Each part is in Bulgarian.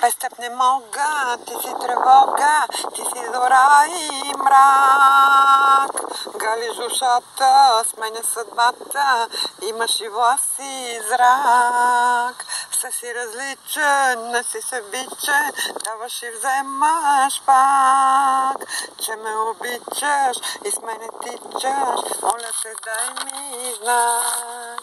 Без теб не мога, ти си тревога, ти си зора и мрак. Галиш ушата, сменя съдбата, имаш и власт и зрак. Все си различен, не си себичен, даваш и вземаш пак. Че ме обичаш и с мене тичаш, моля те дай ми знак.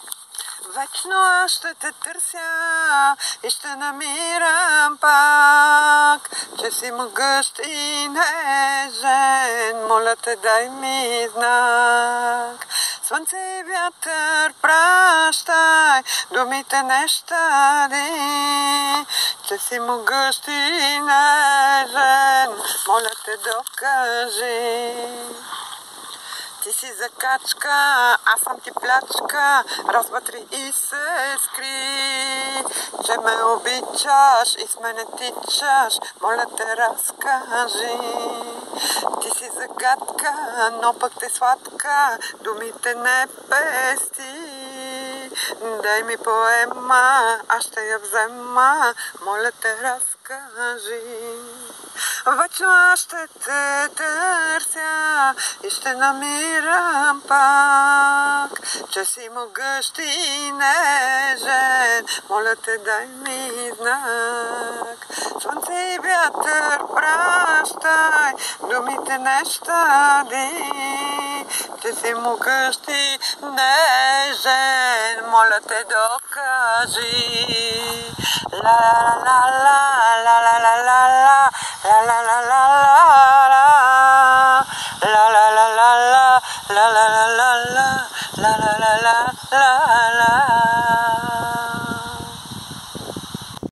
Вечно аз ще те търся и ще намирам пак, че си могъщ и нежен, моля те дай ми знак. Слънце и вятър пращай, думите не щади, че си могъщ и нежен, моля те докажи. Ти си закачка, аз съм ти плячка, раз, два, три и се скри. Че ме обичаш и с мене тичаш, моля те разкажи. Ти си загадка, но пък те сладка, думите не пести. Дай ми поема, аз ще я взема, моля те разкажи. Вечно аз ще те търся и ще намирам пак, че си могъщ и нежен, моля те дай ми знак. Слънце и вятър пращай, думите не щади, че си могъщ и нежен, моля те докажи. La la la la la la la la la la la la la la